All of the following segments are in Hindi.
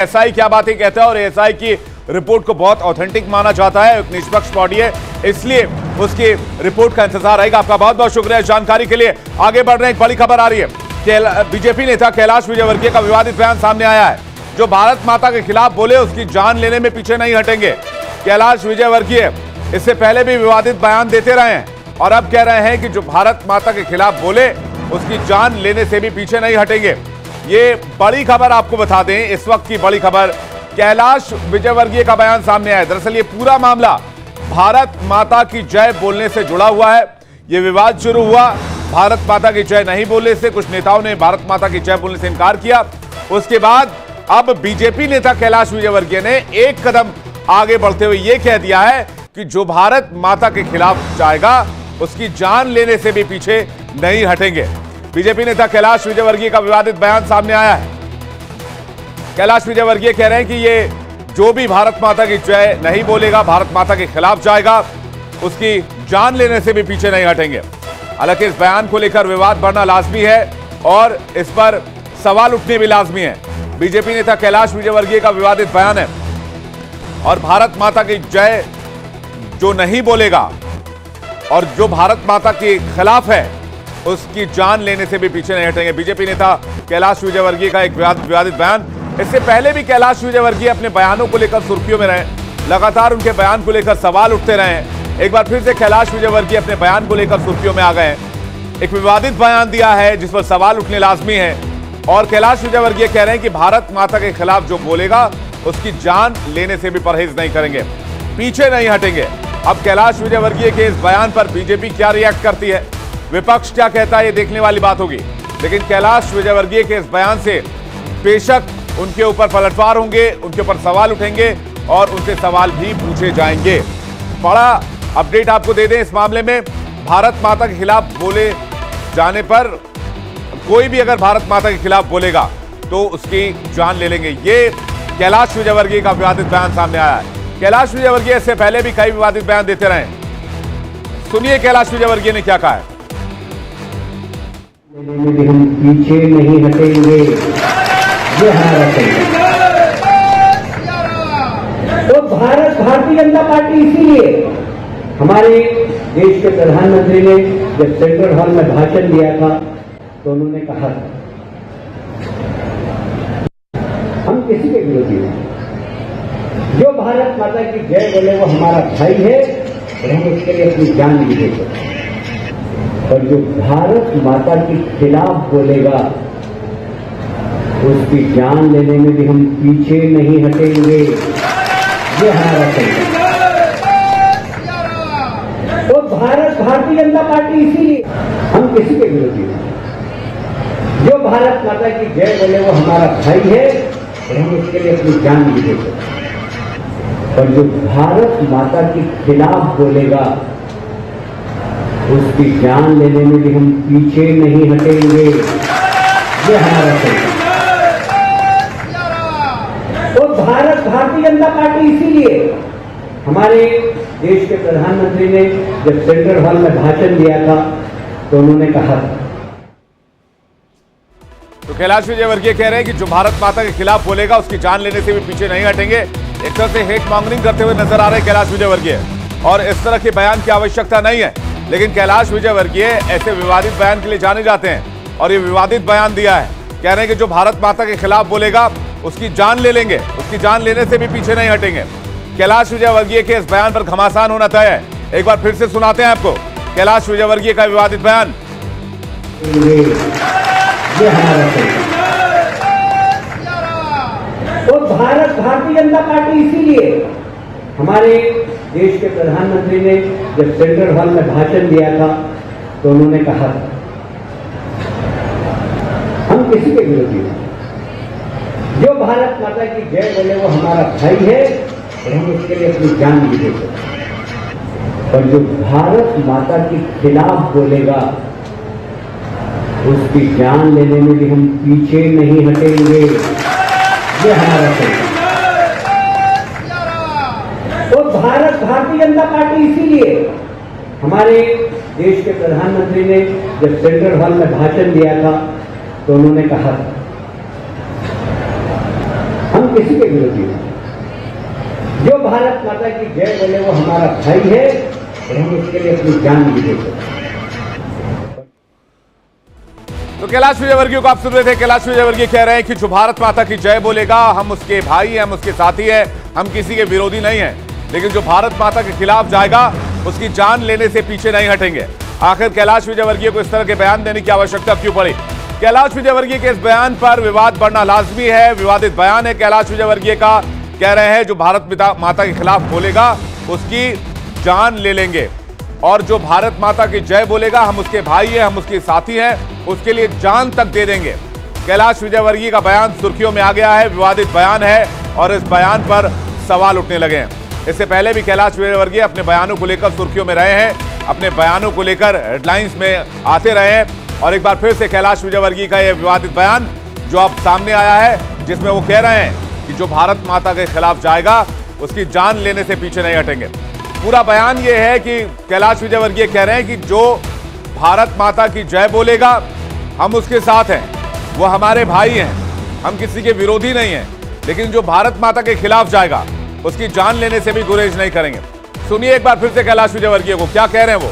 एसआई क्या बातें कहता है और एसआई की रिपोर्ट को बहुत ऑथेंटिक माना जाता है, एक निष्पक्ष बॉडी है, इसलिए उसकी रिपोर्ट का इंतजार रहेगा। आपका बहुत बहुत शुक्रिया इस जानकारी के लिए। आगे बढ़ रहे हैं, एक बड़ी खबर आ रही है। बीजेपी नेता कैलाश विजयवर्गीय का विवादित बयान सामने आया है। जो भारत माता के खिलाफ बोले उसकी जान लेने में पीछे नहीं हटेंगे। कैलाश विजयवर्गीय इससे पहले भी विवादित बयान देते रहे हैं और अब कह रहे हैं कि जो भारत माता के खिलाफ बोले उसकी जान लेने से भी पीछे नहीं हटेंगे। ये बड़ी खबर आपको बता दें, इस वक्त की बड़ी खबर कैलाश विजयवर्गीय का बयान सामने आया। दरअसल ये पूरा मामला भारत माता की जय बोलने से जुड़ा हुआ है। ये विवाद शुरू हुआ भारत माता की जय नहीं बोलने से, कुछ नेताओं ने भारत माता की जय बोलने से इनकार किया। उसके बाद अब बीजेपी नेता कैलाश विजयवर्गीय ने एक कदम आगे बढ़ते हुए यह कह दिया है कि जो भारत माता के खिलाफ जाएगा उसकी जान लेने से भी पीछे नहीं हटेंगे। बीजेपी नेता कैलाश विजयवर्गीय का विवादित बयान सामने आया है। कैलाश विजयवर्गीय कह रहे हैं कि ये जो भी भारत माता की जय नहीं बोलेगा, भारत माता के खिलाफ जाएगा, उसकी जान लेने से भी पीछे नहीं हटेंगे। हालांकि इस बयान को लेकर विवाद बढ़ना लाजमी है और इस पर सवाल उठने भी लाजमी है। बीजेपी नेता कैलाश विजयवर्गीय का विवादित बयान है और भारत माता की जय जो नहीं बोलेगा और जो भारत माता के खिलाफ है उसकी जान लेने से भी पीछे नहीं हटेंगे। बीजेपी नेता कैलाश विजयवर्गीय का एक विवादित बयान। इससे पहले भी कैलाश विजयवर्गीय अपने बयानों को लेकर सुर्खियों में रहे, लगातार उनके बयान को लेकर सवाल उठते रहे। एक बार फिर से कैलाश विजयवर्गीय अपने बयान को लेकर सुर्खियों में आ गए। एक विवादित बयान दिया है जिस पर सवाल उठने लाजमी है और कैलाश विजयवर्गीय कह रहे हैं कि भारत माता के खिलाफ जो बोलेगा उसकी जान लेने से भी परहेज नहीं करेंगे, पीछे नहीं हटेंगे। अब कैलाश विजयवर्गीय के इस बयान पर बीजेपी क्या रिएक्ट करती है, विपक्ष क्या कहता है, ये देखने वाली बात होगी। लेकिन कैलाश विजयवर्गीय के इस बयान से बेशक उनके ऊपर पलटवार होंगे, उनके ऊपर सवाल उठेंगे और उनसे सवाल भी पूछे जाएंगे। बड़ा अपडेट आपको दे दें इस मामले में, भारत माता के खिलाफ बोले जाने पर कोई भी अगर भारत माता के खिलाफ बोलेगा तो उसकी जान ले लेंगे। ये कैलाश विजयवर्गीय का विवादित बयान सामने आया है। कैलाश विजयवर्गीय इससे पहले भी कई विवादित बयान देते रहे। सुनिए कैलाश विजयवर्गीय ने क्या कहा है। हम पीछे नहीं हटेंगे, ये हमारा तो भारतीय जनता पार्टी इसीलिए हमारे देश के प्रधानमंत्री ने जब सेंट्रल हॉल में भाषण दिया था तो उन्होंने कहा था हम किसी के विरोधी नहीं, जो भारत माता की जय बोले वो हमारा भाई है और हम उसके लिए अपनी जान भी दे सकते हैं। और जो भारत माता के खिलाफ बोलेगा उसकी जान लेने में भी हम पीछे नहीं हटेंगे, ये हमारा संकल्प। तो भारतीय जनता पार्टी इसीलिए हम किसी के विरोधी नहीं, जो भारत माता की जय बोले वो हमारा भाई है और हम उसके लिए अपनी जान भी दे सकते हैं। और जो भारत माता के खिलाफ बोलेगा उसकी जान लेने में भी हम पीछे नहीं हटेंगे, ये हमारा संकल्प। तो भारतीय जनता पार्टी इसीलिए हमारे देश के प्रधानमंत्री ने जब सेंट्रल हॉल में भाषण दिया था तो उन्होंने कहा था। तो कैलाश विजयवर्गीय कह रहे हैं कि जो भारत माता के खिलाफ बोलेगा उसकी जान लेने से भी पीछे नहीं हटेंगे। एक तरह से हेट मॉन्गरिंग करते हुए नजर आ रहे हैं कैलाश विजयवर्गीय और इस तरह के बयान की आवश्यकता नहीं है। लेकिन कैलाश विजयवर्गीय ऐसे विवादित बयान के लिए जाने जाते हैं और ये विवादित बयान दिया है। कह रहे हैं कि जो भारत माता के खिलाफ बोलेगा उसकी जान ले लेंगे, उसकी जान लेने से भी पीछे नहीं हटेंगे। कैलाश विजयवर्गीय के इस बयान पर घमासान होना तय है। एक बार फिर से सुनाते हैं आपको कैलाश विजयवर्गीय का विवादित बयान। ये हमारा तो भारतीय जनता पार्टी इसीलिए हमारे देश के प्रधानमंत्री ने जब सेंट्रल हॉल में भाषण दिया था तो उन्होंने कहा था हम किसी के विरोधी नहीं, जो भारत माता की जय बोले वो हमारा भाई है और हम उसके लिए अपनी जान भी दे सकते हैं। और जो भारत माता के खिलाफ बोलेगा उसकी जान लेने में भी हम पीछे नहीं हटेंगे, ये हमारा संकल्प। तो भारतीय जनता पार्टी इसीलिए हमारे देश के प्रधानमंत्री ने जब सेंट्रल हॉल में भाषण दिया था तो उन्होंने कहा था हम हम किसी के विरोधी नहीं। जो भारत माता की जय बोले वो हमारा भाई है और हम उसके लिए अपनी जान भी दे सकते हैं। तो कैलाश विजयवर्गीय को आप सुन रहे थे। कैलाश विजयवर्गीय कह रहे हैं कि जो भारत माता की जय बोलेगा हम उसके भाई हैं, हम उसके साथी हैं, हम किसी के विरोधी नहीं हैं, लेकिन जो भारत माता के खिलाफ जाएगा उसकी जान लेने से पीछे नहीं हटेंगे। आखिर कैलाश विजयवर्गीय को इस तरह के बयान देने की आवश्यकता क्यों पड़ी? कैलाश विजयवर्गीय के इस बयान पर विवाद बढ़ना लाजमी है। विवादित बयान है कैलाश विजयवर्गीय का। कह रहे हैं जो भारत माता के खिलाफ बोलेगा उसकी जान ले लेंगे, और जो भारत माता की जय बोलेगा हम उसके भाई हैं, हम उसके साथी हैं, उसके लिए जान तक दे देंगे। कैलाश विजयवर्गीय का बयान सुर्खियों में आ गया है। विवादित बयान है और इस बयान पर सवाल उठने लगे हैं। इससे पहले भी कैलाश विजयवर्गीय अपने बयानों को लेकर सुर्खियों में रहे हैं, अपने बयानों को लेकर हेडलाइंस में आते रहे हैं, और एक बार फिर से कैलाश विजयवर्गीय का यह विवादित बयान जो अब सामने आया है, जिसमें वो कह रहे हैं कि जो भारत माता के खिलाफ जाएगा उसकी जान लेने से पीछे नहीं हटेंगे। पूरा बयान ये है कि कैलाश विजयवर्गीय कह रहे हैं कि जो भारत माता की जय बोलेगा हम उसके साथ हैं, वो हमारे भाई हैं, हम किसी के विरोधी नहीं हैं, लेकिन जो भारत माता के खिलाफ जाएगा उसकी जान लेने से भी गुरेज नहीं करेंगे। सुनिए एक बार फिर से कैलाश विजयवर्गीय को क्या कह रहे हैं वो।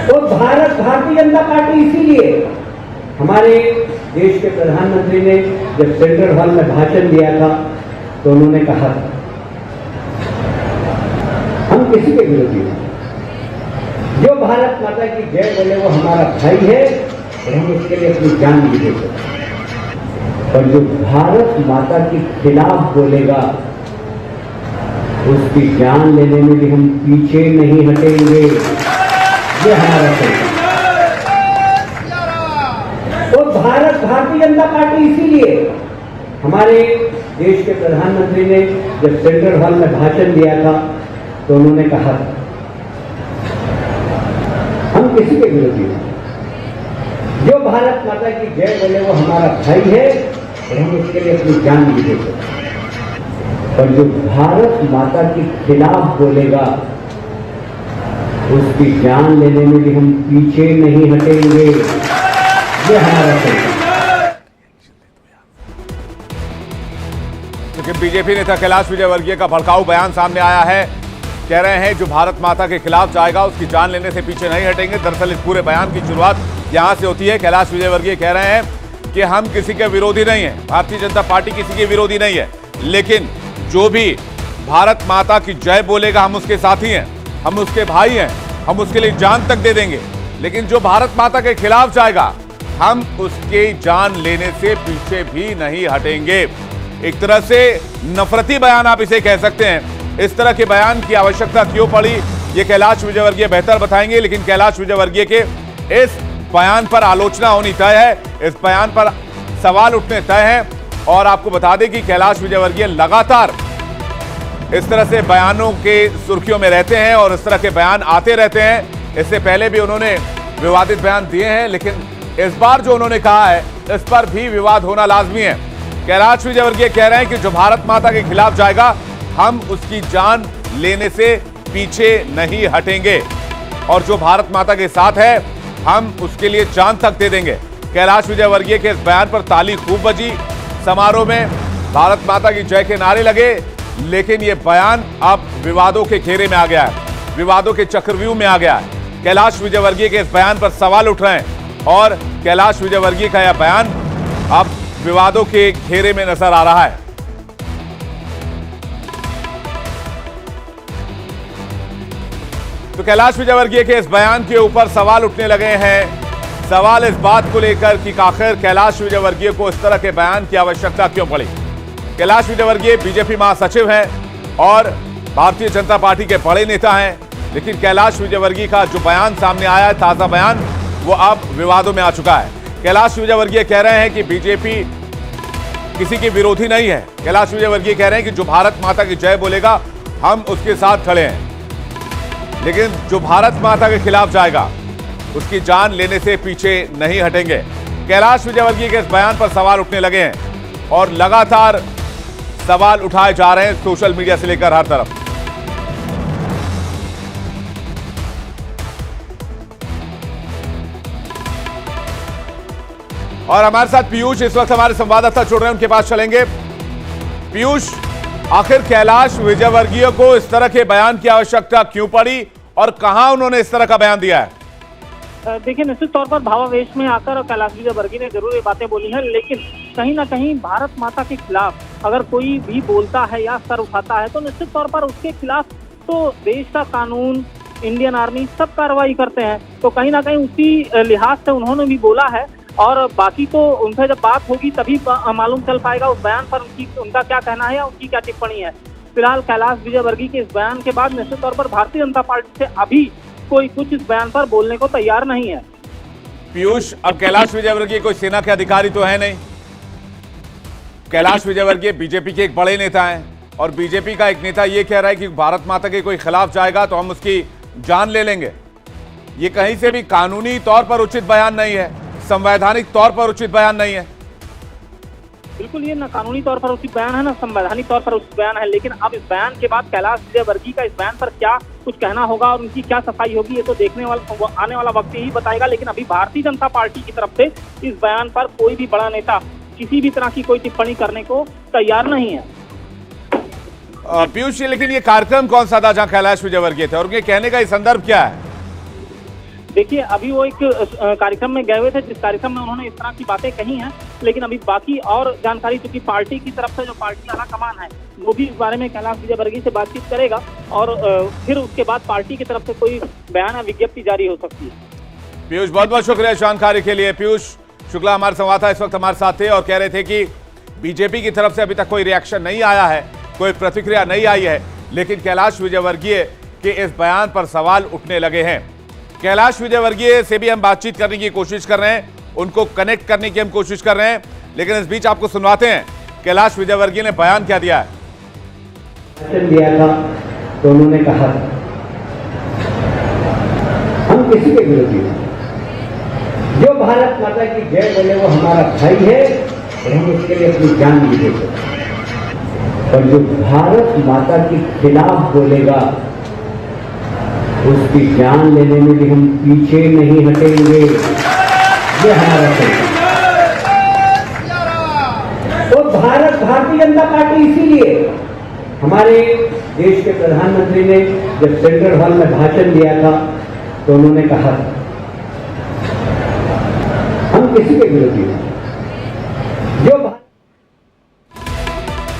तो भारतीय जनता पार्टी इसीलिए हमारे देश के प्रधानमंत्री ने जब सेंट्रल हॉल में भाषण दिया था तो उन्होंने कहा था हम किसी के विरोधी नहीं। जो भारत माता की जय बोले वो हमारा भाई है और हम उसके लिए अपनी जान भी दे सकते हैं। और जो भारत माता के खिलाफ बोलेगा उसकी जान लेने में भी हम पीछे नहीं हटेंगे। ये हमारा फैसला। तो भारतीय जनता पार्टी इसीलिए हमारे देश के प्रधानमंत्री ने जब सेंट्रल हॉल में भाषण दिया था तो उन्होंने कहा था हम किसी के विरोधी नहीं। जो भारत माता की जय बोले वो हमारा भाई है और हम उसके लिए अपनी जान भी दे सकते हैं। और जो भारत माता के खिलाफ बोलेगा उसकी जान लेने में भी हम पीछे नहीं हटेंगे। ये हमारा फैसला। लेकिन बीजेपी नेता कैलाश विजयवर्गीय का भड़काऊ बयान सामने आया है। कह रहे हैं जो भारत माता के खिलाफ जाएगा उसकी जान लेने से पीछे नहीं हटेंगे। दरअसल इस पूरे बयान की शुरुआत यहां से होती है। कैलाश विजयवर्गीय कह रहे हैं कि हम किसी के विरोधी नहीं है, भारतीय जनता पार्टी किसी के विरोधी नहीं है, लेकिन जो भी भारत माता की जय बोलेगा हम उसके साथी हैं, हम उसके भाई हैं, हम उसके लिए जान तक दे देंगे, लेकिन जो भारत माता के खिलाफ जाएगा हम उसके जान लेने से पीछे भी नहीं हटेंगे। एक तरह से नफरती बयान आप इसे कह सकते हैं। इस तरह के बयान की आवश्यकता क्यों पड़ी ये कैलाश विजयवर्गीय बेहतर बताएंगे, लेकिन कैलाश विजयवर्गीय के इस बयान पर आलोचना होनी तय है, इस बयान पर सवाल उठने तय हैं। और आपको बता दें कि कैलाश विजयवर्गीय लगातार इस तरह से बयानों के सुर्खियों में रहते हैं और इस तरह के बयान आते रहते हैं। इससे पहले भी उन्होंने विवादित बयान दिए हैं, लेकिन इस बार जो उन्होंने कहा है इस पर भी विवाद होना लाजमी है। कैलाश विजयवर्गीय कह रहे हैं कि जो भारत माता के खिलाफ जाएगा हम उसकी जान लेने से पीछे नहीं हटेंगे, और जो भारत माता के साथ है हम उसके लिए जान तक दे देंगे। कैलाश विजयवर्गीय के इस बयान पर ताली खूब बजी। समारोह में भारत माता की जय के नारे लगे, लेकिन यह बयान अब विवादों के घेरे में आ गया है, विवादों के चक्रव्यूह में आ गया है। कैलाश विजयवर्गीय के इस बयान पर सवाल उठ रहे हैं और कैलाश विजयवर्गीय का यह बयान अब विवादों के घेरे में नजर आ रहा है। तो कैलाश विजयवर्गीय के इस बयान के ऊपर सवाल उठने लगे हैं। सवाल इस बात को लेकर कि आखिर कैलाश विजयवर्गीय को इस तरह के बयान की आवश्यकता क्यों पड़ी। कैलाश विजयवर्गीय बीजेपी महासचिव हैं और भारतीय जनता पार्टी के बड़े नेता हैं, लेकिन कैलाश विजयवर्गीय का जो बयान सामने आया है, ताजा बयान, वो अब विवादों में आ चुका है। कैलाश विजयवर्गीय कह रहे हैं कि बीजेपी किसी के विरोधी नहीं है। कैलाश विजयवर्गीय कह रहे हैं कि जो भारत माता की जय बोलेगा हम उसके साथ खड़े हैं, लेकिन जो भारत माता के खिलाफ जाएगा उसकी जान लेने से पीछे नहीं हटेंगे। कैलाश विजयवर्गीय के इस बयान पर सवाल उठने लगे हैं और लगातार सवाल उठाए जा रहे हैं सोशल मीडिया से लेकर हर तरफ। और हमारे साथ पीयूष इस वक्त हमारे संवाददाता जुड़ रहे हैं, उनके पास चलेंगे। पीयूष, आखिर कैलाश विजयवर्गीय को इस तरह के बयान की आवश्यकता क्यों पड़ी और कहां उन्होंने इस तरह का बयान दिया है? देखिए, निश्चित तौर पर भावावेश में आकर कैलाश विजयवर्गीय ने जरूर ये बातें बोली हैं, लेकिन कहीं ना कहीं भारत माता के खिलाफ अगर कोई भी बोलता है या सर उठाता है तो निश्चित तौर पर उसके खिलाफ तो देश का कानून, इंडियन आर्मी सब कार्रवाई करते हैं। तो कहीं ना कहीं उसी लिहाज से उन्होंने भी बोला है, और बाकी तो उनसे जब बात होगी तभी मालूम चल पाएगा उस बयान पर उनका क्या कहना है या उनकी क्या टिप्पणी है। फिलहाल कैलाश विजयवर्गीय के इस बयान के बाद निश्चित तौर पर भारतीय जनता पार्टी से अभी कोई कुछ इस बयान पर बोलने को तैयार नहीं है। पीयूष, अब कैलाश विजयवर्गीय कोई सेना के अधिकारी तो है नहीं। कैलाश विजयवर्गीय बीजेपी के एक बड़े नेता हैं और बीजेपी का एक नेता ये कह रहा है कि भारत माता के कोई खिलाफ जाएगा तो हम उसकी जान ले लेंगे। ये कहीं से भी कानूनी तौर पर उचित बयान नहीं है, संवैधानिक तौर पर उचित बयान नहीं है। बिल्कुल, ये ना कानूनी तौर पर उचित बयान है ना संवैधानिक तौर पर उचित बयान है, लेकिन अब इस बयान के बाद कैलाश विजयवर्गीय का इस बयान पर क्या कुछ कहना होगा और उनकी क्या सफाई होगी, ये तो आने वाला वक्त ही बताएगा। लेकिन अभी भारतीय जनता पार्टी की तरफ से इस बयान पर कोई भी बड़ा नेता किसी भी तरह की कोई टिप्पणी करने को तैयार नहीं है। पीयूष, लेकिन ये कार्यक्रम कौन सा था जहां कैलाश विजयवर्गीय थे और उनके कहने का ये संदर्भ क्या है? देखिए, अभी वो एक कार्यक्रम में गए हुए थे जिस कार्यक्रम में उन्होंने इस तरह की बातें कही हैं, लेकिन अभी बाकी और जानकारी चूंकि पार्टी की तरफ से जो पार्टी आला कमान है वो भी इस बारे में कैलाश विजयवर्गीय से बातचीत करेगा और फिर उसके बाद पार्टी की तरफ से कोई बयान या विज्ञप्ति जारी हो सकती है। पीयूष, बहुत बहुत शुक्रिया जानकारी के लिए। पीयूष शुक्ला हमारे संवाददाता इस वक्त हमारे साथ थे और कह रहे थे कि बीजेपी की तरफ से अभी तक कोई रिएक्शन नहीं आया है, कोई प्रतिक्रिया नहीं आई है, लेकिन कैलाश विजयवर्गीय के इस बयान पर सवाल उठने लगे हैं। कैलाश विजयवर्गीय से भी हम बातचीत करने की कोशिश कर रहे हैं, उनको कनेक्ट करने की हम कोशिश कर रहे हैं, लेकिन इस बीच आपको सुनवाते हैं कैलाश विजयवर्गीय ने बयान क्या दिया है। वचन दिया था तो उन्होंने कहा हम किसी के विरोधी हैं, जो भारत माता की जय बोले वो हमारा भाई है और हम उसके लिए अपनी जान भी दे सकते हैं, और जो भारत माता के खिलाफ बोलेगा उसकी जान लेने में भी हम पीछे नहीं हटेंगे। ये हमारा संकल्प है। तो भारतीय जनता पार्टी इसीलिए हमारे देश के प्रधानमंत्री ने जब सेंट्रल हॉल में भाषण दिया था तो उन्होंने कहा हम किसी के विरोधी हैं, जो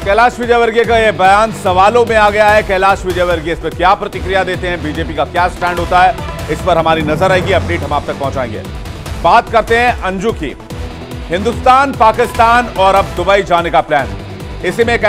कैलाश विजयवर्गीय का यह बयान सवालों में आ गया है। कैलाश विजयवर्गीय इस पर क्या प्रतिक्रिया देते हैं, बीजेपी का क्या स्टैंड होता है, इस पर हमारी नजर आएगी, अपडेट हम आप तक पहुंचाएंगे। बात करते हैं अंजू की। हिंदुस्तान, पाकिस्तान और अब दुबई जाने का प्लान। इसी में एक ऐसा